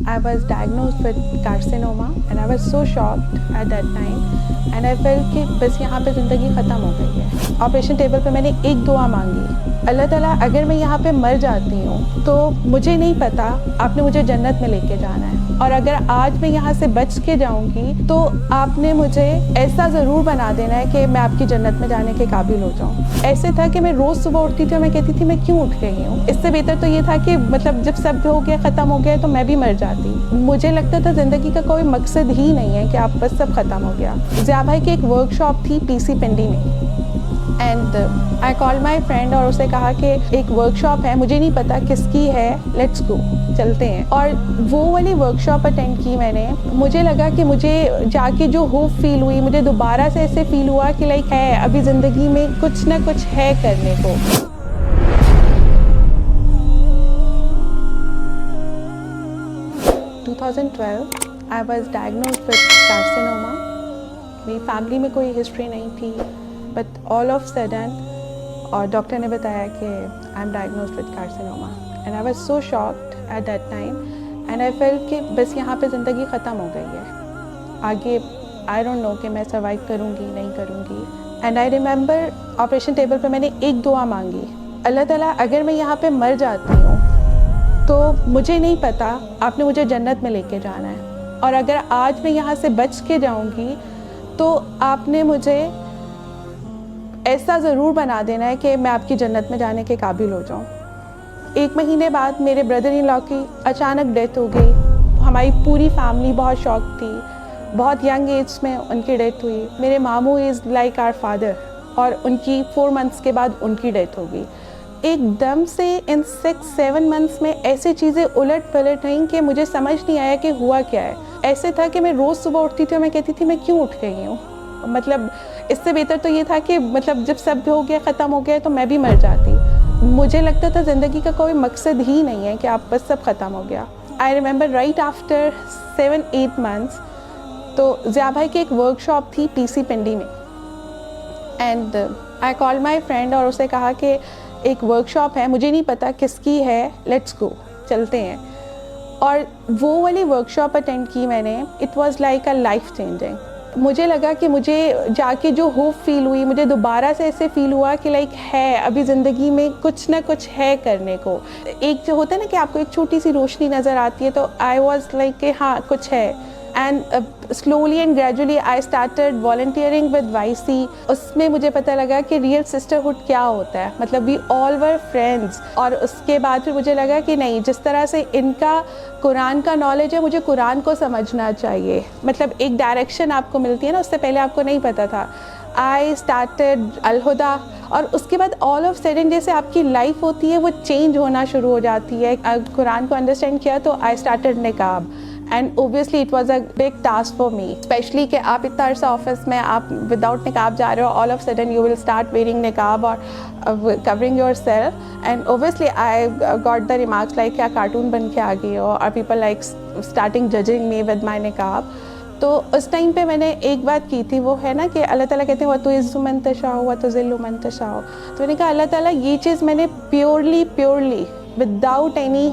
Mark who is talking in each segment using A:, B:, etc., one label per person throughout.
A: I was diagnosed with carcinoma and I was so shocked at that time and I felt कि बस यहाँ पे ज़िंदगी ख़त्म हो गई है। ऑपरेशन टेबल पे मैंने एक दुआ मांगी, अल्लाह ताला अगर मैं यहाँ पे मर जाती हूँ तो मुझे नहीं पता, आपने मुझे जन्नत में लेके जाना है, और अगर आज मैं यहाँ से बच के जाऊँगी तो आपने मुझे ऐसा ज़रूर बना देना है कि मैं आपकी जन्नत में जाने के काबिल हो जाऊँ। ऐसे था कि मैं रोज़ सुबह उठती थी और मैं कहती थी मैं क्यों उठ गई हूँ। इससे बेहतर तो ये था कि मतलब जब सब हो गया, ख़त्म हो गया, तो मैं भी मर जाती। मुझे लगता था ज़िंदगी का कोई मकसद ही नहीं है कि आप बस सब ख़त्म हो गया। ज़िया भाई की एक वर्कशॉप थी पीसी पिंडी में and I call my friend और उसे कहा कि एक वर्कशॉप है, मुझे नहीं पता किसकी है, लेट्स गो, चलते हैं। और वो वाली वर्कशॉप अटेंड की मैंने। मुझे लगा कि मुझे जाके जो होप फील हुई, मुझे दोबारा से ऐसे फील हुआ कि लाइक है अभी ज़िंदगी में कुछ ना कुछ है करने को। 2012 I was diagnosed with carcinoma. मेरी फैमिली में कोई हिस्ट्री नहीं थी, बट ऑल ऑफ सडन और डॉक्टर ने बताया कि I am diagnosed with carcinoma and I was so shocked at that time and I felt कि बस यहाँ पे ज़िंदगी ख़त्म हो गई है। आगे आई डोंट नो कि मैं सर्वाइव करूँगी नहीं करूँगी। And I remember operation table पे मैंने एक दुआ मांगी, अल्लाह ताला अगर मैं यहाँ पे मर जाती हूँ तो मुझे नहीं पता, आपने मुझे जन्नत में लेके जाना है, और अगर आज मैं यहाँ से बच के जाऊँगी तो आपने मुझे ऐसा ज़रूर बना देना है कि मैं आपकी जन्नत में जाने के काबिल हो जाऊँ। 1 महीने बाद मेरे ब्रदर इन लॉ की अचानक डेथ हो गई। हमारी पूरी फैमिली बहुत शॉक थी। बहुत यंग एज में उनकी डेथ हुई। मेरे मामू इज़ लाइक आवर फादर, और उनकी 4 मंथ्स के बाद उनकी डेथ हो गई। एकदम से इन 6-7 मंथ्स में ऐसी चीज़ें उलट पलट रहीं कि मुझे समझ नहीं आया कि हुआ क्या है। ऐसे था कि मैं रोज़ सुबह उठती थी और मैं कहती थी मैं क्यों उठ गई हूँ। मतलब इससे बेहतर तो ये था कि मतलब जब सब हो गया, ख़त्म हो गया, तो मैं भी मर जाती। मुझे लगता था ज़िंदगी का कोई मकसद ही नहीं है कि आप बस सब ख़त्म हो गया। I remember right after 7-8 months तो ज़िया भाई की एक वर्कशॉप थी पीसी पिंडी में and I call my friend और उसे कहा कि एक वर्कशॉप है, मुझे नहीं पता किसकी है, लेट्स गो, चलते हैं। और वो वाली वर्कशॉप अटेंड की मैंने। It was like a life changing. मुझे लगा कि मुझे जाके जो होप फील हुई, मुझे दोबारा से ऐसे फील हुआ कि लाइक है अभी ज़िंदगी में कुछ ना कुछ है करने को। एक जो होता है ना कि आपको एक छोटी सी रोशनी नज़र आती है, तो आई वाज लाइक कि हाँ कुछ है। And slowly and gradually I started volunteering with YC. उसमें मुझे पता लगा कि रियल सिस्टरहुड क्या होता है, मतलब वी ऑल वर फ्रेंड्स। और उसके बाद फिर मुझे लगा कि नहीं, जिस तरह से इनका कुरान का नॉलेज है, मुझे कुरान को समझना चाहिए। मतलब एक डायरेक्शन आपको मिलती है ना, उससे पहले आपको नहीं पता था। आई स्टार्टेड अल-हुदा, और उसके बाद ऑल ऑफ सडन जैसे आपकी लाइफ होती है वो चेंज होना शुरू हो जाती है। कुरान को अंडरस्टैंड किया तो आई स्टार्टेड निकाब and obviously it was a big task for me, specially कि आप इतना अर्सा ऑफिस में आप विदाउट निकाब जा रहे हो, all of sudden you will start wearing निकाब और covering yourself. And obviously I got the remarks like क्या कार्टून बन के आ गई हो, और people like starting judging me with my निकाब। तो उस टाइम पे मैंने एक बात की थी, वो है ना कि अल्लाह ताला कहते हैं व तो इज़्ज़ु मन तशाओ व तो ज़िल्लु मन तशाओ। तो मैंने कहा अल्लाह ताला ये चीज़ मैंने purely without any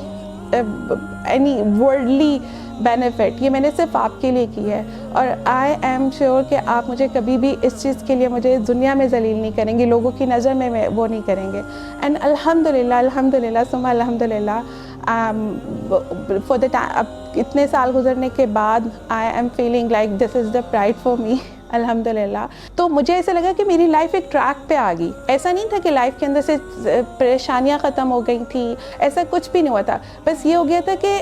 A: worldly benefit, ये मैंने सिर्फ आपके लिए की है, और आई एम श्योर कि आप मुझे कभी भी इस चीज़ के लिए मुझे दुनिया में जलील नहीं करेंगे, लोगों की नज़र में वो नहीं करेंगे। एंड अल्हम्दुलिल्लाह सुम्मा अल्हम्दुलिल्लाह फॉर द टाइम, अब इतने साल गुजरने के बाद I am feeling like this is the pride for me, अल्हम्दुलिल्लाह। तो मुझे ऐसा लगा कि मेरी लाइफ एक ट्रैक पे आ गई। ऐसा नहीं था कि लाइफ के अंदर से परेशानियां ख़त्म हो गई थी, ऐसा कुछ भी नहीं हुआ था। बस ये हो गया था कि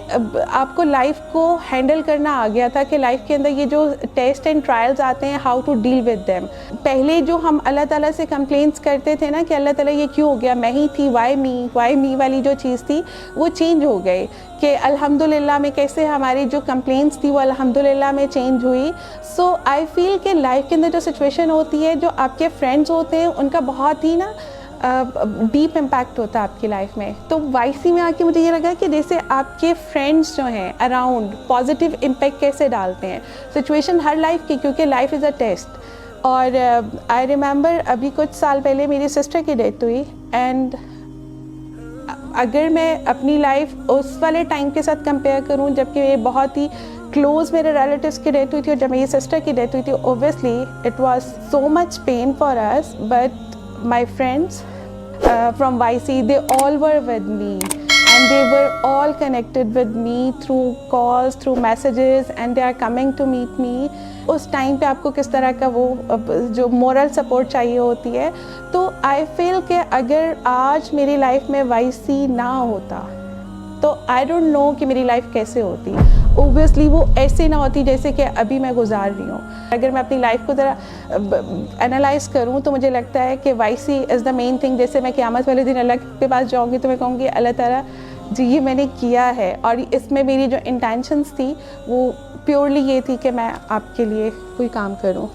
A: आपको लाइफ को हैंडल करना आ गया था कि लाइफ के अंदर ये जो टेस्ट एंड ट्रायल्स आते हैं, how to deal with them. पहले जो हम अल्लाह ताला से कंप्लेंट्स करते थे ना कि अल्लाह ताला ये क्यों हो गया, मैं ही थी, वाई मी वाली जो चीज़ थी वो चेंज हो गई कि अल्हम्दुलिल्लाह में कैसे हमारी जो कंप्लेंट्स थी वो अल्हम्दुलिल्लाह में चेंज हुई। सो आई फील कि लाइफ के अंदर जो सिचुएशन होती है, जो आपके फ्रेंड्स होते हैं उनका बहुत ही ना डीप इम्पैक्ट होता है आपकी लाइफ में। तो वाईसी में आके मुझे ये लगा कि जैसे आपके फ्रेंड्स जो हैं अराउंड पॉजिटिव इम्पैक्ट कैसे डालते हैं सिचुएशन हर लाइफ की, क्योंकि लाइफ इज़ अ टेस्ट। और आई रिमेंबर अभी कुछ साल पहले मेरी सिस्टर की डेथ हुई एंड अगर मैं अपनी लाइफ उस वाले टाइम के साथ कंपेयर करूं जबकि ये बहुत ही क्लोज मेरे रिलेटिव्स की डेथ हुई थी और जब मेरी सिस्टर की डेथ हुई थी, obviously it was so much pain for us, but my friends from YC, they all were with me and they were all connected with me through calls, through messages, and they are coming to meet me. उस time पे आपको किस तरह का वो जो moral support चाहिए होती है, तो आई फील कि अगर आज मेरी लाइफ में YC ना होता तो आई डोंट नो कि मेरी लाइफ कैसे होती। ओबियसली वो ऐसे ना होती जैसे कि अभी मैं गुजार रही हूँ। अगर मैं अपनी लाइफ को ज़रा एनालाइज करूँ तो मुझे लगता है कि YC is the main thing. जैसे मैं क़यामत वाले दिन अल्लाह के पास जाऊँगी तो मैं कहूँगी अल्लाह ताला जी ये मैंने किया है, और इसमें मेरी जो इंटेंशंस थी वो प्योरली ये थी कि मैं आपके लिए कोई काम करूँ।